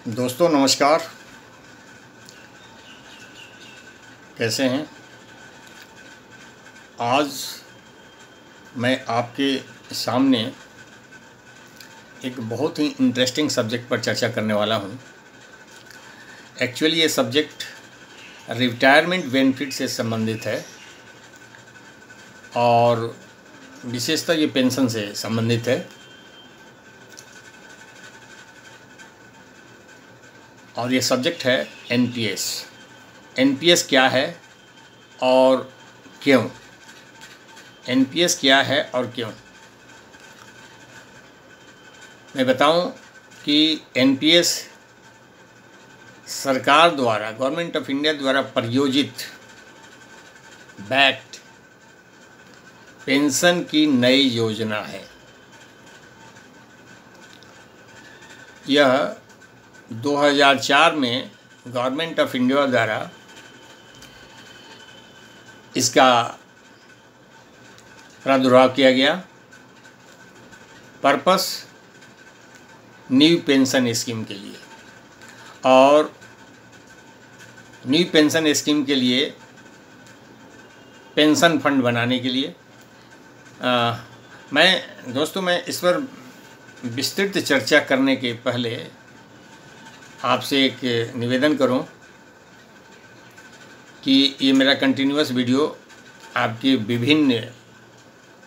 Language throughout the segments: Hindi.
दोस्तों नमस्कार। कैसे हैं? आज मैं आपके सामने एक बहुत ही इंटरेस्टिंग सब्जेक्ट पर चर्चा करने वाला हूं। एक्चुअली ये सब्जेक्ट रिटायरमेंट बेनिफिट से संबंधित है और विशेषतः ये पेंशन से संबंधित है। और ये सब्जेक्ट है एनपीएस। एनपीएस क्या है और क्यों? एनपीएस क्या है और क्यों मैं बताऊं कि एनपीएस सरकार द्वारा, गवर्नमेंट ऑफ इंडिया द्वारा प्रायोजित बैक्ड पेंशन की नई योजना है। यह 2004 में गवर्नमेंट ऑफ इंडिया द्वारा इसका प्रादुर्भाव किया गया। पर्पस न्यू पेंशन स्कीम के लिए, और न्यू पेंशन स्कीम के लिए पेंशन फंड बनाने के लिए। मैं इस पर विस्तृत चर्चा करने के पहले आपसे एक निवेदन करूं कि ये मेरा कंटिन्यूअस वीडियो आपके विभिन्न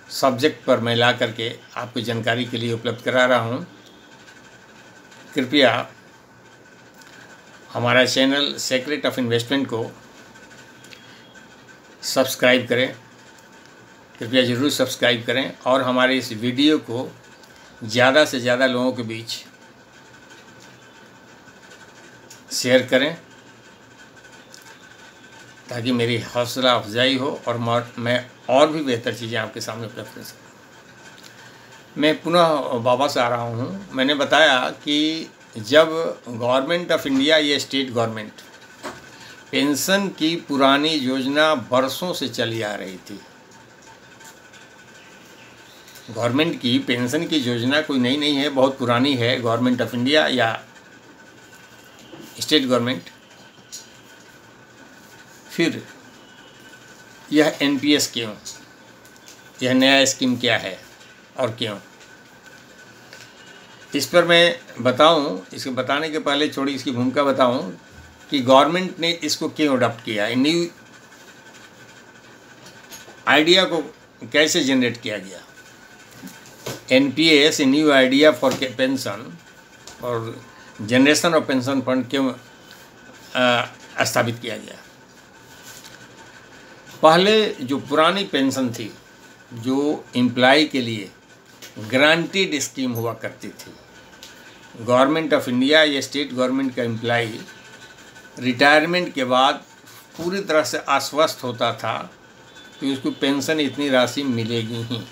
सब्जेक्ट पर मैं ला करके आपको जानकारी के लिए उपलब्ध करा रहा हूं। कृपया हमारा चैनल सीक्रेट ऑफ इन्वेस्टमेंट को सब्सक्राइब करें, कृपया ज़रूर सब्सक्राइब करें और हमारे इस वीडियो को ज़्यादा से ज़्यादा लोगों के बीच शेयर करें ताकि मेरी हौसला अफजाई हो और मैं और भी बेहतर चीज़ें आपके सामने उपलब्ध कर सकूँ। मैं पुनः वापस आ रहा हूँ। मैंने बताया कि जब गवर्नमेंट ऑफ इंडिया, ये स्टेट गवर्नमेंट, पेंशन की पुरानी योजना बरसों से चली आ रही थी। गवर्नमेंट की पेंशन की योजना कोई नई नहीं है, बहुत पुरानी है। गवर्नमेंट ऑफ इंडिया या स्टेट गवर्नमेंट, फिर यह एनपीएस क्यों, यह नया स्कीम क्या है और क्यों, इस पर मैं बताऊं। इसको बताने के पहले थोड़ी इसकी भूमिका बताऊं कि गवर्नमेंट ने इसको क्यों अडॉप्ट किया, न्यू आइडिया को कैसे जनरेट किया गया। NPS, new idea for pension और जनरेशन ऑफ पेंशन फंड क्यों स्थापित किया गया। पहले जो पुरानी पेंशन थी, जो एम्प्लॉय के लिए ग्रांटेड स्कीम हुआ करती थी, गवर्नमेंट ऑफ इंडिया या स्टेट गवर्नमेंट का एम्प्लॉय रिटायरमेंट के बाद पूरी तरह से आश्वस्त होता था कि उसको पेंशन इतनी राशि मिलेगी ही।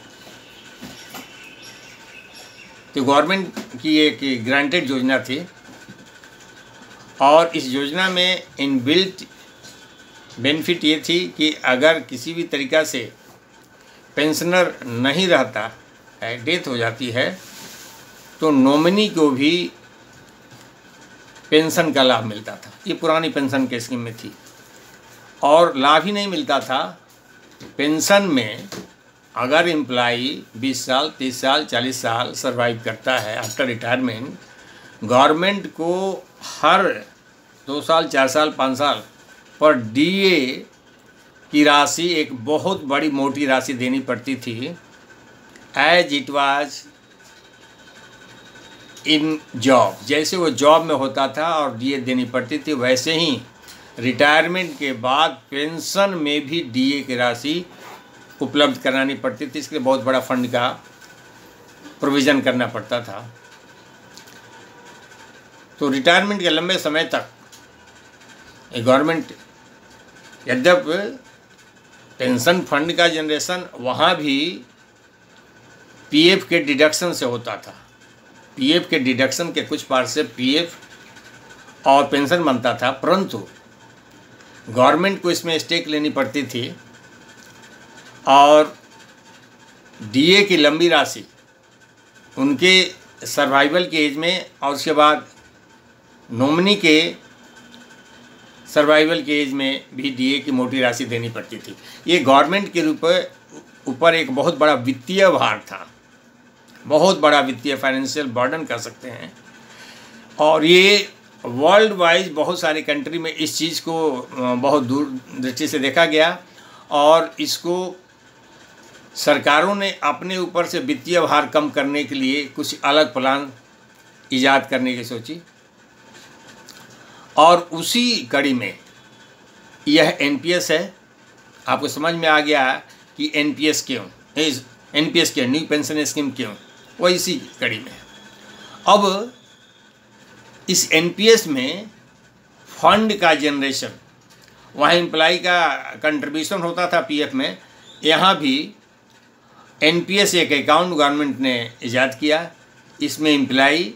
तो गवर्नमेंट की एक ग्रांटेड योजना थी और इस योजना में इनबिल्ट बेनिफिट ये थी कि अगर किसी भी तरीक़ा से पेंशनर नहीं रहता है, डेथ हो जाती है, तो नॉमिनी को भी पेंशन का लाभ मिलता था। ये पुरानी पेंशन के स्कीम में थी। और लाभ ही नहीं मिलता था, पेंशन में अगर एम्प्लॉई 20 साल, 30 साल, 40 साल सर्वाइव करता है आफ्टर रिटायरमेंट, गवर्नमेंट को हर 2 साल, 4 साल, 5 साल पर डीए की राशि, एक बहुत बड़ी मोटी राशि देनी पड़ती थी। As it was in job, जैसे वो जॉब में होता था और डीए देनी पड़ती थी, वैसे ही रिटायरमेंट के बाद पेंशन में भी डीए की राशि उपलब्ध करानी पड़ती थी। इसके लिए बहुत बड़ा फंड का प्रोविज़न करना पड़ता था। तो रिटायरमेंट के लंबे समय तक गवर्नमेंट, यद्यपि पेंशन फंड का जनरेशन वहाँ भी पीएफ के डिडक्शन से होता था। पीएफ के डिडक्शन के कुछ पार्ट से पीएफ और पेंशन बनता था, परंतु गवर्नमेंट को इसमें स्टेक लेनी पड़ती थी और डीए की लंबी राशि उनके सर्वाइवल की एज में और उसके बाद नॉमिनी के सर्वाइवल के एज में भी डीए की मोटी राशि देनी पड़ती थी। ये गवर्नमेंट के ऊपर एक बहुत बड़ा वित्तीय भार था, बहुत बड़ा वित्तीय फाइनेंशियल बर्डन कर सकते हैं। और ये वर्ल्ड वाइज बहुत सारे कंट्री में इस चीज़ को बहुत दूर दृष्टि से देखा गया और इसको सरकारों ने अपने ऊपर से वित्तीय भार कम करने के लिए कुछ अलग प्लान इजाद करने की सोची। और उसी कड़ी में यह एनपीएस है। आपको समझ में आ गया कि एनपीएस क्यों, न्यू पेंशन स्कीम क्यों, वो इसी कड़ी में। अब इस एनपीएस में फंड का जनरेशन, वहाँ एम्प्लॉय का कंट्रीब्यूशन होता था पीएफ में, यहाँ भी एनपीएस एक अकाउंट गवर्नमेंट ने ईजाद किया। इसमें एम्प्लॉय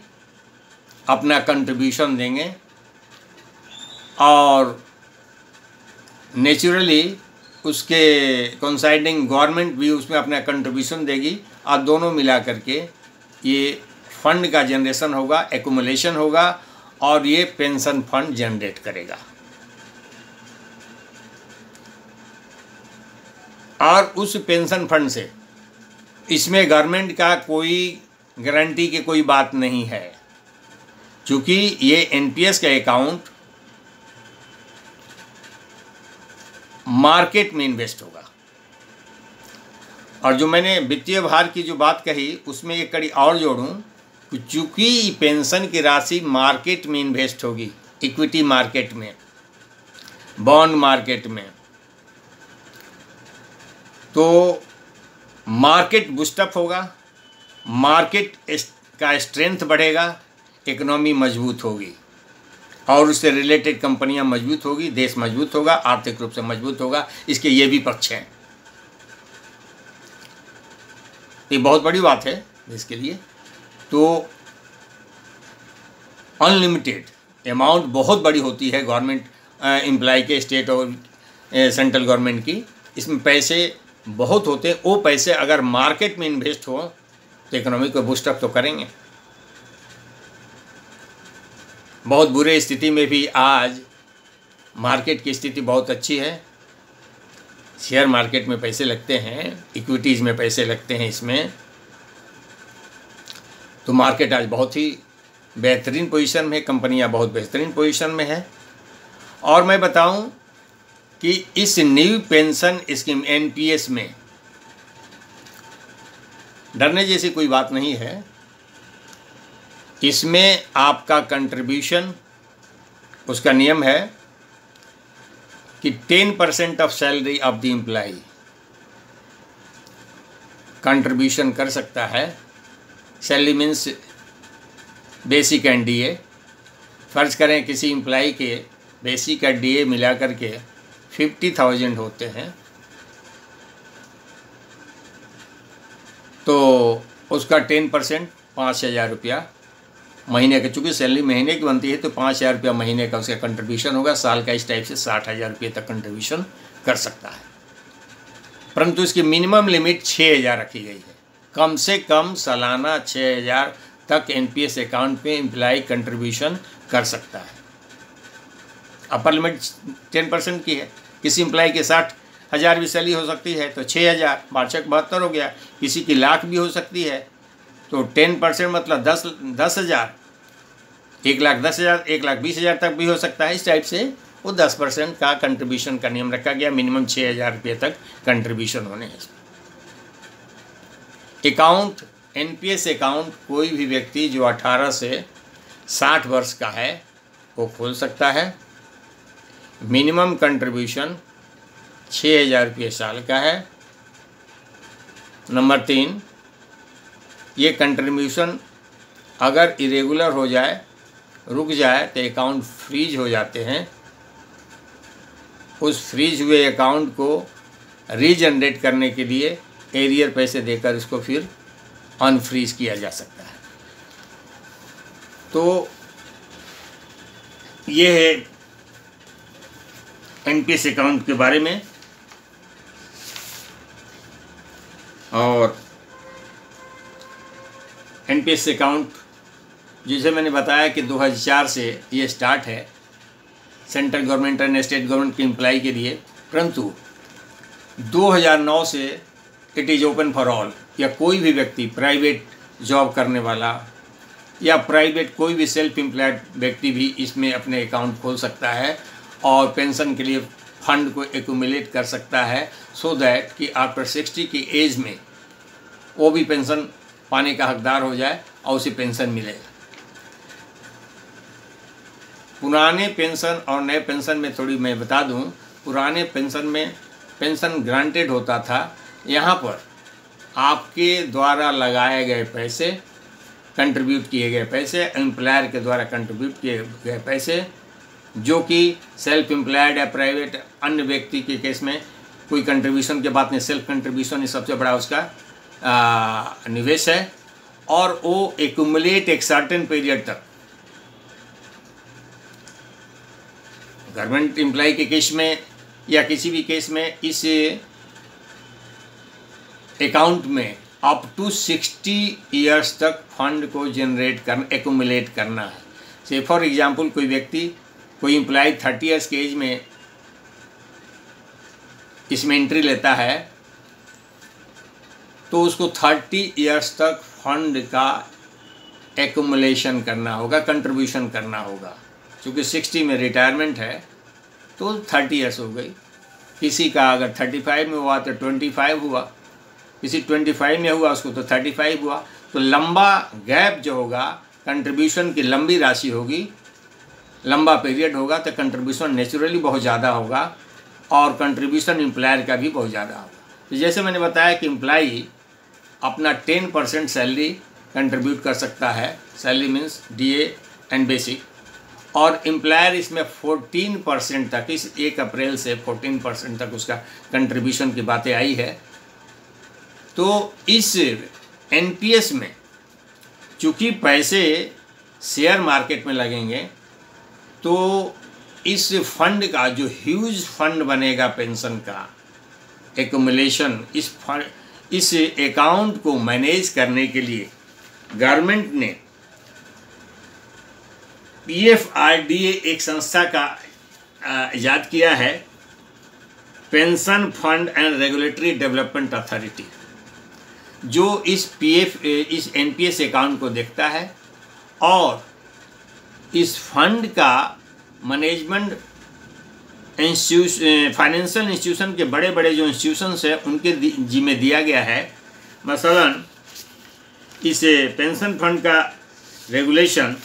अपना कंट्रीब्यूशन देंगे और नेचुरली उसके कोइंसाइडिंग गवर्नमेंट भी उसमें अपना कंट्रीब्यूशन देगी और दोनों मिला करके ये फंड का जनरेशन होगा, एक्युमुलेशन होगा और ये पेंशन फंड जनरेट करेगा। और उस पेंशन फंड से इसमें गवर्नमेंट का कोई गारंटी की कोई बात नहीं है, क्योंकि ये एनपीएस का अकाउंट मार्केट में इन्वेस्ट होगा। और जो मैंने वित्तीय भार की जो बात कही उसमें एक कड़ी और जोड़ूं, चूँकि पेंशन की राशि मार्केट में इन्वेस्ट होगी, इक्विटी मार्केट में, बॉन्ड मार्केट में, तो मार्केट बूस्टअप होगा, मार्केट का स्ट्रेंथ बढ़ेगा, इकोनॉमी मजबूत होगी और उससे रिलेटेड कंपनियां मजबूत होगी, देश मजबूत होगा, आर्थिक रूप से मजबूत होगा। इसके ये भी पक्ष हैं। ये बहुत बड़ी बात है इसके लिए। तो अनलिमिटेड अमाउंट बहुत बड़ी होती है गवर्नमेंट एम्प्लॉय के, स्टेट और सेंट्रल गवर्नमेंट की, इसमें पैसे बहुत होते हैं। वो पैसे अगर मार्केट में इन्वेस्ट हो तो इकोनॉमी को बूस्टअप तो करेंगे। बहुत बुरे स्थिति में भी आज मार्केट की स्थिति बहुत अच्छी है। शेयर मार्केट में पैसे लगते हैं, इक्विटीज़ में पैसे लगते हैं इसमें, तो मार्केट आज बहुत ही बेहतरीन पोजीशन में है, कंपनियां बहुत बेहतरीन पोजीशन में है। और मैं बताऊं कि इस न्यू पेंशन स्कीम एनपीएस में डरने जैसी कोई बात नहीं है। इसमें आपका कंट्रीब्यूशन, उसका नियम है कि 10% of salary of the employ contribution कर सकता है। Salary means basic and DA. फ़र्ज़ करें किसी एम्प्लॉय के बेसिक और डीए मिला करके 50,000 होते हैं, तो उसका 10% 5,000 रुपया महीने का, चूँकि सैलरी महीने की बनती है तो 5,000 रुपया महीने का उसका कंट्रीब्यूशन होगा। साल का इस टाइप से 60,000 रुपये तक कंट्रीब्यूशन कर सकता है, परंतु इसकी मिनिमम लिमिट 6,000 रखी गई है। कम से कम सालाना 6,000 तक एनपीएस अकाउंट पे एम्प्लॉय कंट्रीब्यूशन कर सकता है। अपर लिमिट 10% की है। किसी एम्प्लॉय के 60,000 भी सैलरी हो सकती है तो 6,000, 72 हो गया। किसी की लाख भी हो सकती है तो 10% मतलब 10,000, 1,10,000, 1,20,000 तक भी हो सकता है। इस टाइप से वो 10% का कंट्रीब्यूशन का नियम रखा गया। मिनिमम 6,000 रुपये तक कंट्रीब्यूशन होने हैं। अकाउंट, एनपीएस अकाउंट कोई भी व्यक्ति जो 18 से 60 वर्ष का है वो खोल सकता है। मिनिमम कंट्रीब्यूशन 6,000 रुपये साल का है। नंबर 3, ये कंट्रीब्यूशन अगर इरेगुलर हो जाए, रुक जाए, तो अकाउंट फ्रीज हो जाते हैं। उस फ्रीज हुए अकाउंट को रीजनरेट करने के लिए एरियर पैसे देकर इसको फिर अनफ्रीज किया जा सकता है। तो ये है एनपीएस अकाउंट के बारे में। और एनपीएस अकाउंट जैसे मैंने बताया कि 2004 से ये स्टार्ट है central government and state government के एम्प्लॉय के लिए, परंतु 2009 से it is open for all, या कोई भी व्यक्ति प्राइवेट जॉब करने वाला या प्राइवेट कोई भी सेल्फ एम्प्लॉयड व्यक्ति भी इसमें अपने अकाउंट खोल सकता है और पेंशन के लिए फंड को एक्यूमुलेट कर सकता है, सो दैट कि आफ्टर 60 की एज में वो भी पेंशन पाने का हकदार हो जाए और उसे पेंशन मिले। पुराने पेंशन और नए पेंशन में थोड़ी मैं बता दूं, पुराने पेंशन में पेंशन ग्रांटेड होता था, यहाँ पर आपके द्वारा लगाए गए पैसे, कंट्रीब्यूट किए गए पैसे, एम्प्लॉयर के द्वारा कंट्रीब्यूट किए गए पैसे, जो कि सेल्फ एम्प्लॉयड या प्राइवेट अन्य व्यक्ति के केस में कोई कंट्रीब्यूशन के बात नहीं, सेल्फ कंट्रीब्यूशन ही सबसे बड़ा उसका निवेश है, और वो एक्यूमुलेट एक सर्टेन पीरियड तक। गवर्नमेंट एम्प्लॉय के केस में या किसी भी केस में इस अकाउंट में अप टू 60 ईयर्स तक फंड को जनरेट एक्यूमुलेट करना है। से फॉर एग्जांपल कोई व्यक्ति, कोई एम्प्लॉय 30 ईयर्स के एज में इसमें एंट्री लेता है, तो उसको 30 ईयर्स तक फंड का एक्यूमुलेशन करना होगा, कंट्रीब्यूशन करना होगा। क्योंकि 60 में रिटायरमेंट है तो 30 ईयर्स हो गई। किसी का अगर 35 में हुआ तो 25 हुआ, किसी 25 में हुआ उसको तो 35 हुआ। तो लंबा गैप जो होगा, कंट्रीब्यूशन की लंबी राशि होगी, लंबा पीरियड होगा, तो कंट्रीब्यूशन नेचुरली बहुत ज़्यादा होगा और कंट्रीब्यूशन एम्प्लॉयर का भी बहुत ज़्यादा होगा। तो जैसे मैंने बताया कि एम्प्लॉई अपना 10% सैलरी कंट्रीब्यूट कर सकता है, salary means DA and basic, और एम्प्लॉयर इसमें 14% तक, इस 1 अप्रैल से 14% तक उसका कंट्रीब्यूशन की बातें आई है। तो इस NPS में चूँकि पैसे शेयर मार्केट में लगेंगे, तो इस फंड का जो ह्यूज फंड बनेगा पेंशन का एक्यूमुलेशन, इस अकाउंट को मैनेज करने के लिए गवर्नमेंट ने PFRDA एक संस्था का इजाद किया है, pension fund and regulatory development authority, जो इस NPS अकाउंट को देखता है और इस फंड का मैनेजमेंट फाइनेंशियल इंस्टीट्यूशन के बड़े बड़े जो इंस्टीट्यूशंस हैं उनके जिम्मे दिया गया है। मसलन इस पेंशन फंड का रेगुलेशन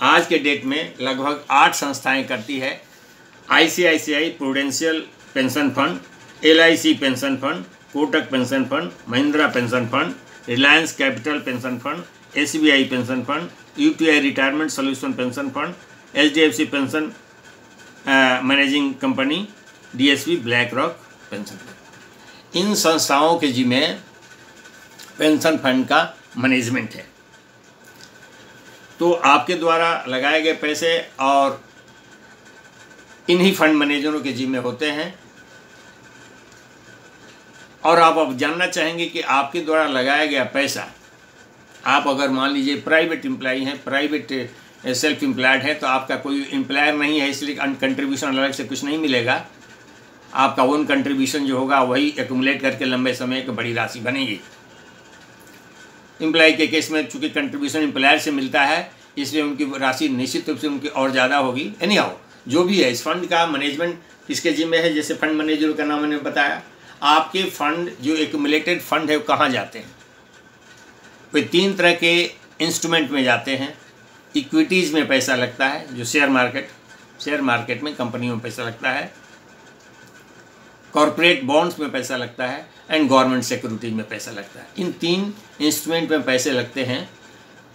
आज के डेट में लगभग 8 संस्थाएं करती है। ICICI Prudential pension fund, LIC pension fund, Kotak pension fund, Mahindra pension fund, Reliance Capital pension fund, SBI pension fund, UTI retirement solution pension fund, HDFC pension managing company, DSP BlackRock pension fund. इन संस्थाओं के जिम्मे पेंशन फंड का मैनेजमेंट है। तो आपके द्वारा लगाए गए पैसे और इन्हीं फंड मैनेजरों के जिम्मे होते हैं। और आप अब जानना चाहेंगे कि आपके द्वारा लगाया गया पैसा, आप अगर मान लीजिए प्राइवेट एम्प्लॉई हैं, प्राइवेट सेल्फ एम्प्लॉयड है, तो आपका कोई एम्प्लॉयर नहीं है, इसलिए कंट्रीब्यूशन अलग से कुछ नहीं मिलेगा। आपका ओन कंट्रीब्यूशन जो होगा वही एक्यूमुलेट करके लंबे समय एक बड़ी राशि बनेगी। एम्प्लॉय के केस में चूँकि कंट्रीब्यूशन एम्प्लॉयर से मिलता है, इसलिए उनकी राशि निश्चित रूप से उनकी और ज़्यादा होगी। एनी हाउ जो भी है, इस फंड का मैनेजमेंट किसके जिम्मे है? जैसे फंड मैनेजर का नाम मैंने बताया। आपके फंड जो एक्यूमुलेटेड फंड है वो कहाँ जाते हैं? वे 3 तरह के इंस्ट्रूमेंट में जाते हैं। इक्विटीज़ में पैसा लगता है, जो शेयर मार्केट में कंपनियों में पैसा लगता है। कॉरपोरेट बॉन्ड्स में पैसा लगता है एंड गवर्नमेंट सिक्योरिटीज में पैसा लगता है। इन 3 इंस्ट्रूमेंट में पैसे लगते हैं।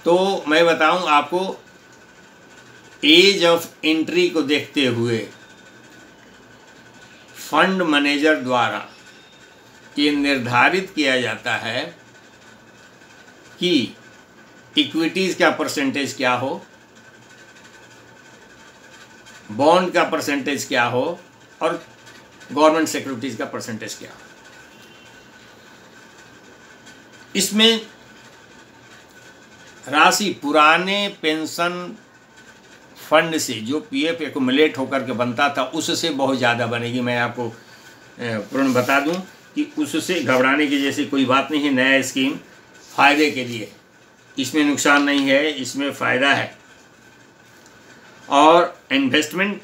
तो मैं बताऊं आपको, एज ऑफ एंट्री को देखते हुए फंड मैनेजर द्वारा ये निर्धारित किया जाता है कि इक्विटीज़ का परसेंटेज क्या हो, बॉन्ड का परसेंटेज क्या हो और गवर्नमेंट सिक्योरिटीज़ का परसेंटेज क्या हो। इसमें राशि पुराने पेंशन फंड से जो पीएफ एक्यूमुलेट होकर के बनता था उससे बहुत ज़्यादा बनेगी। मैं आपको पूर्ण बता दूं कि उससे घबराने की जैसी कोई बात नहीं है। नया स्कीम फ़ायदे के लिए, इसमें नुकसान नहीं है, इसमें फ़ायदा है। और इन्वेस्टमेंट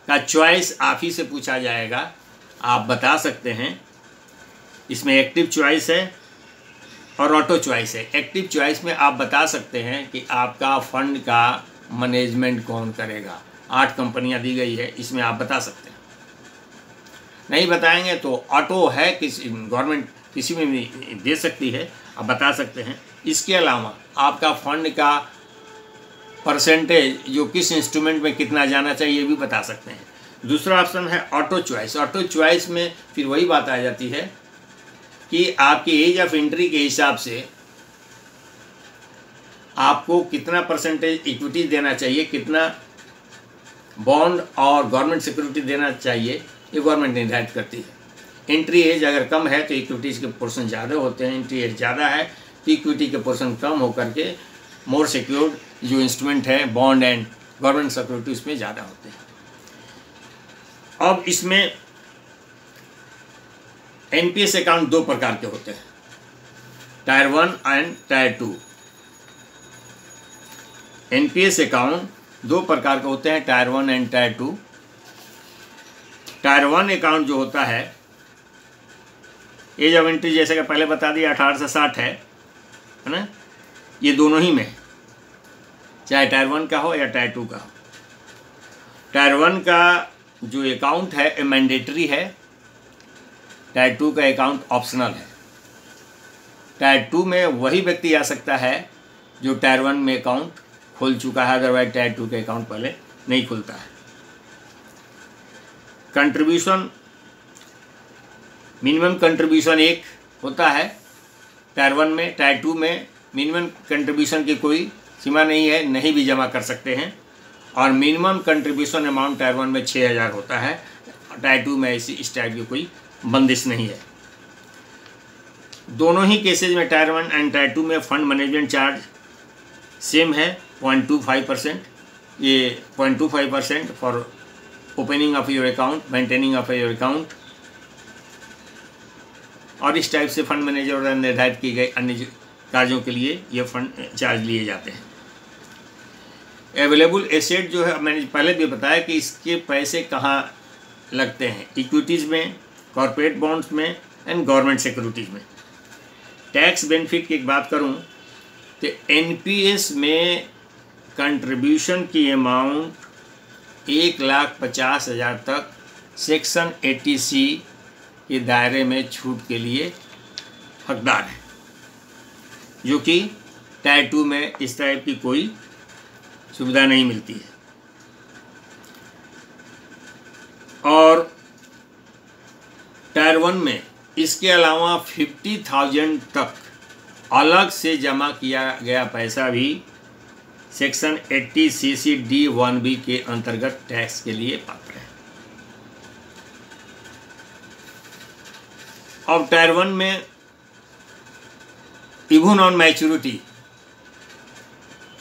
का चॉइस आप ही से पूछा जाएगा, आप बता सकते हैं। इसमें एक्टिव चॉइस है और ऑटो चॉइस है। एक्टिव चॉइस में आप बता सकते हैं कि आपका फंड का मैनेजमेंट कौन करेगा। 8 कंपनियां दी गई है, इसमें आप बता सकते हैं। नहीं बताएंगे तो ऑटो है, किसी गवर्नमेंट किसी में भी दे सकती है, आप बता सकते हैं। इसके अलावा आपका फंड का परसेंटेज जो किस इंस्ट्रूमेंट में कितना जाना चाहिए ये भी बता सकते हैं। दूसरा ऑप्शन है ऑटो चॉइस। ऑटो चॉइस में फिर वही बात आ जाती है कि आपकी एज ऑफ एंट्री के हिसाब से आपको कितना परसेंटेज इक्विटी देना चाहिए, कितना बॉन्ड और गवर्नमेंट सिक्योरिटी देना चाहिए, ये गवर्नमेंट निर्धारित करती है। एंट्री एज अगर कम है तो इक्विटीज़ के पोर्शन ज़्यादा होते हैं, एंट्री एज ज़्यादा है तो इक्विटी के पोर्शन कम होकर के मोर सिक्योर्ड जो इंस्ट्रूमेंट है बॉन्ड एंड गवर्नमेंट सिक्योरिटी उसमें ज़्यादा होते हैं। अब इसमें एनपीएस अकाउंट 2 प्रकार के होते हैं, tyre 1 and tyre 2। NPS account 2 प्रकार के होते हैं, tyre 1 and tyre 2। Tyre 1 account जो होता है, एज ऑफ एंट्री जैसे कि पहले बता दिया 18 से 60 है ना, ये दोनों ही में, चाहे टायर 1 का हो या टायर 2 का हो। टायर 1 का जो अकाउंट है ये मैंडेटरी है, टायर 2 का अकाउंट ऑप्शनल है। टायर 2 में वही व्यक्ति आ सकता है जो टायर 1 में अकाउंट खोल चुका है, अदरवाइज टायर 2 के अकाउंट पहले नहीं खुलता है। कंट्रीब्यूशन, मिनिमम कंट्रीब्यूशन 1 होता है टायर 1 में। टायर 2 में मिनिमम कंट्रीब्यूशन की कोई सीमा नहीं है, नहीं भी जमा कर सकते हैं। और मिनिमम कंट्रीब्यूशन अमाउंट टायर 1 में 6000 होता है, टायर 2 में ऐसी इस टाइप की कोई बंदिश नहीं है। दोनों ही केसेज में टायर 1 एंड टायर 2 में फंड मैनेजमेंट चार्ज सेम है 0.25%। ये 0.25% for opening of your account, maintaining of your account. और इस टाइप से फंड मैनेजर द्वारा निर्धारित की गई अन्य कार्यों के लिए ये फंड चार्ज लिए जाते हैं। अवेलेबल एसेट जो है, मैंने पहले भी बताया कि इसके पैसे कहाँ लगते हैं, इक्विटीज़ में, कॉर्पोरेट बॉन्ड्स में एंड गवर्नमेंट सिक्योरिटीज़ में। टैक्स बेनिफिट की एक बात करूं तो एनपीएस में कंट्रीब्यूशन की अमाउंट 1,50,000 तक सेक्शन 80C के दायरे में छूट के लिए हकदार है, जो कि टायर 2 में इस टाइप की कोई सुविधा नहीं मिलती है। और टायर 1 में इसके अलावा 50,000 तक अलग से जमा किया गया पैसा भी सेक्शन 80CC-D1B के अंतर्गत टैक्स के लिए पात्र है। अब टायर 1 में इवन ऑन मैच्योरिटी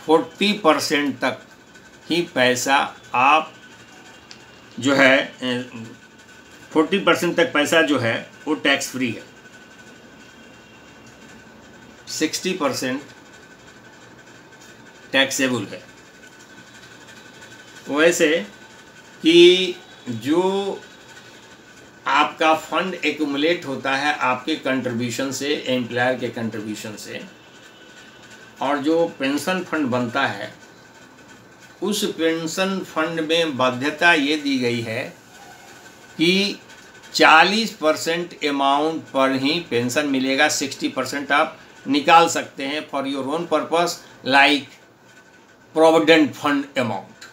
40% तक ही पैसा आप जो है 40% तक पैसा जो है वो टैक्स फ्री है। 60% टैक्सेबल है। वैसे कि जो आपका फंड एक्यूमुलेट होता है आपके कंट्रीब्यूशन से, एम्प्लॉयर के कंट्रीब्यूशन से, और जो पेंशन फंड बनता है उस पेंशन फंड में बाध्यता ये दी गई है कि 40% अमाउंट पर ही पेंशन मिलेगा, 60% आप निकाल सकते हैं for your own purpose like provident fund amount.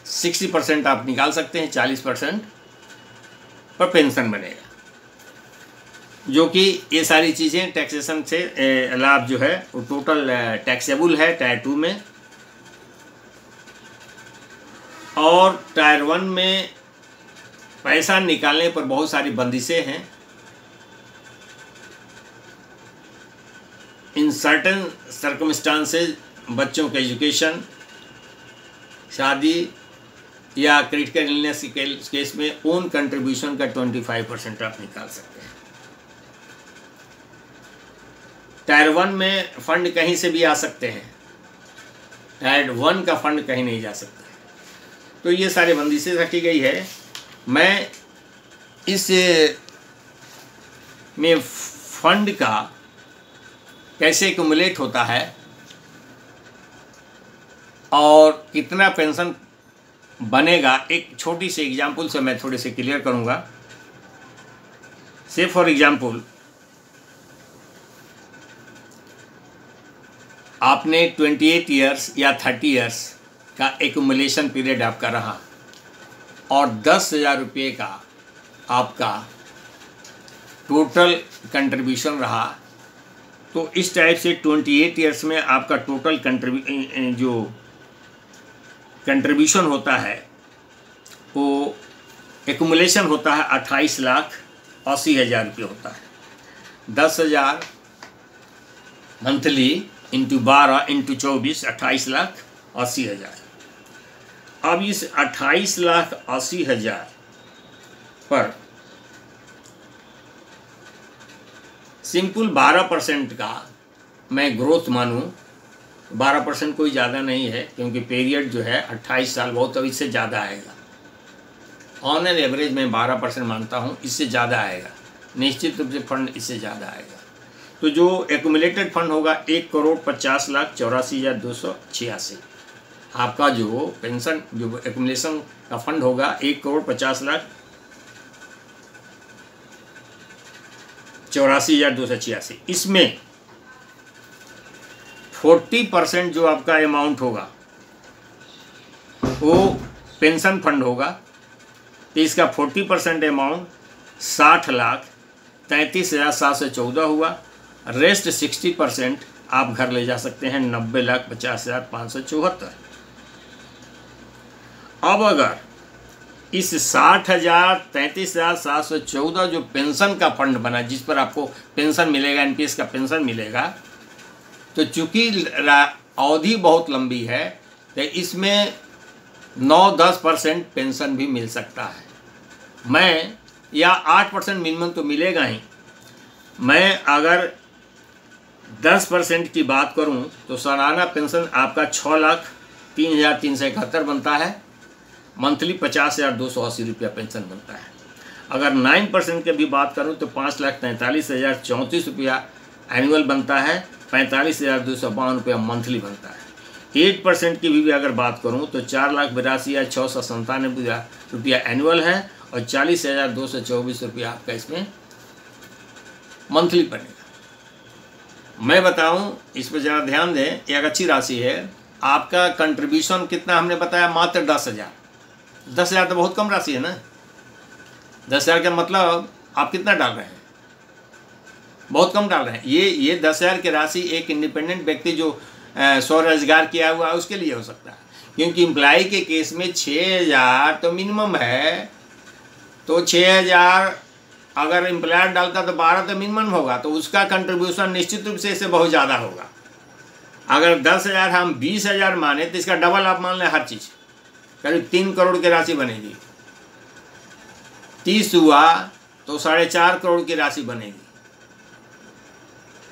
60% आप निकाल सकते हैं, 40% पर पेंशन बनेगा, जो कि ये सारी चीज़ें टैक्सेशन से लाभ जो है वो टोटल टैक्सेबल है टायर 2 में। और टायर 1 में पैसा निकालने पर बहुत सारी बंदिशें हैं। इन सर्टेन सर्कमस्टांसेज बच्चों के एजुकेशन, शादी या क्रिटिकल इलनेस के केस में ओन कंट्रीब्यूशन का 25% आप निकाल सकते हैं। टायर 1 में फंड कहीं से भी आ सकते हैं, टायर 1 का फंड कहीं नहीं जा सकता। तो ये सारी बंदिशें रखी गई है। मैं इस में फंड का कैसे एक्युमुलेट होता है और कितना पेंशन बनेगा, एक छोटी सी एग्जांपल से मैं थोड़े से क्लियर करूंगा। से फॉर एग्जांपल, आपने 28 इयर्स या 30 इयर्स का एक्युमुलेशन पीरियड आपका रहा और 10,000 रुपये का आपका टोटल कंट्रीब्यूशन रहा, तो इस टाइप से 28 इयर्स में आपका टोटल जो कंट्रीब्यूशन होता है वो एक्युमुलेशन होता है 28,80,000 रुपये होता है। 10,000 मंथली इंटू 12 इंटू 24 28,80,000। अब इस 28,80,000 पर सिंपल 12% का मैं ग्रोथ मानूं। 12% कोई ज़्यादा नहीं है, क्योंकि पीरियड जो है 28 साल बहुत, अब इससे ज़्यादा आएगा। ऑन एन एवरेज मैं 12% मानता हूँ, इससे ज़्यादा आएगा, निश्चित रूप से फंड इससे ज़्यादा आएगा। तो जो एक्युमुलेटेड फंड होगा 1,50,84,286। आपका जो पेंशन जो एक्युमुलेशन का फंड होगा 1,50,84,286। इसमें 40% जो आपका अमाउंट होगा वो पेंशन फंड होगा। तो इसका 40% अमाउंट 60,33,714 हुआ। रेस्ट 60% आप घर ले जा सकते हैं 90,50,574। अब अगर इस 60,000 33,714 जो पेंशन का फंड बना, जिस पर आपको पेंशन मिलेगा, एनपीएस का पेंशन मिलेगा, तो चूंकि अवधि बहुत लंबी है तो इसमें 9-10% पेंशन भी मिल सकता है। मैं या 8% मिनिमम तो मिलेगा ही। मैं अगर 10% की बात करूं तो सालाना पेंशन आपका 6,03,371 बनता है। मंथली 50,280 रुपया पेंशन बनता है। अगर 9% की भी बात करूं तो 5,43,034 रुपया एनुअल बनता है। 45,252 रुपया मंथली बनता है। 8% की भी अगर बात करूं तो 4,82,697 रुपया एनुअल है और 40,224 रुपया आपका इसमें मंथली बनेगा। मैं बताऊं, इस पर ज़रा ध्यान दें, एक अच्छी राशि है। आपका कंट्रीब्यूशन कितना हमने बताया? मात्र 10,000। 10,000 तो बहुत कम राशि है ना। 10,000 का मतलब आप कितना डाल रहे हैं? बहुत कम डाल रहे हैं। ये 10,000 की राशि एक इंडिपेंडेंट व्यक्ति जो स्वरोजगार किया हुआ है उसके लिए हो सकता है, क्योंकि एम्प्लॉय के केस में 6,000 तो मिनिमम है। तो 6,000 अगर एम्प्लॉयर डालता तो 12 तो मिनिमम होगा, तो उसका कंट्रीब्यूशन निश्चित रूप से इससे बहुत ज़्यादा होगा। अगर 10,000 हम 20,000 माने तो इसका डबल आप मान लें हर चीज़, करीब 3 करोड़ की राशि बनेगी। 30 हुआ तो 4.5 करोड़ की राशि बनेगी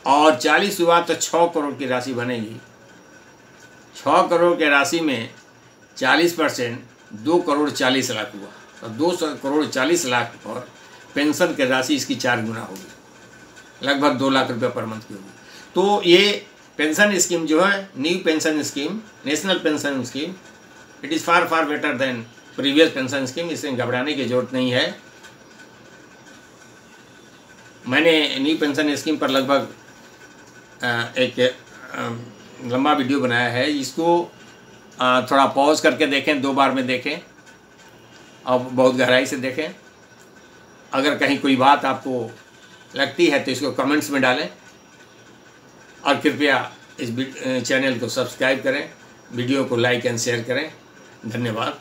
और 40 हुआ तो 6 करोड़ की राशि बनेगी। 6 करोड़ की राशि में 40% 2,40,00,000 हुआ, तो 2,40,00,000 पर पेंशन की राशि इसकी 4 गुना होगी, लगभग 2 लाख रुपये पर मंथ की होगी। तो ये पेंशन स्कीम जो है, new pension scheme, national pension scheme, it is far better than previous pension scheme. इससे घबराने की जरूरत नहीं है। मैंने न्यू पेंशन स्कीम पर लगभग एक लंबा वीडियो बनाया है। इसको थोड़ा पॉज करके देखें, 2 बार में देखें और बहुत गहराई से देखें। अगर कहीं कोई बात आपको लगती है तो इसको कमेंट्स में डालें और कृपया इस चैनल को सब्सक्राइब करें, वीडियो को लाइक एंड शेयर करें। धन्यवाद।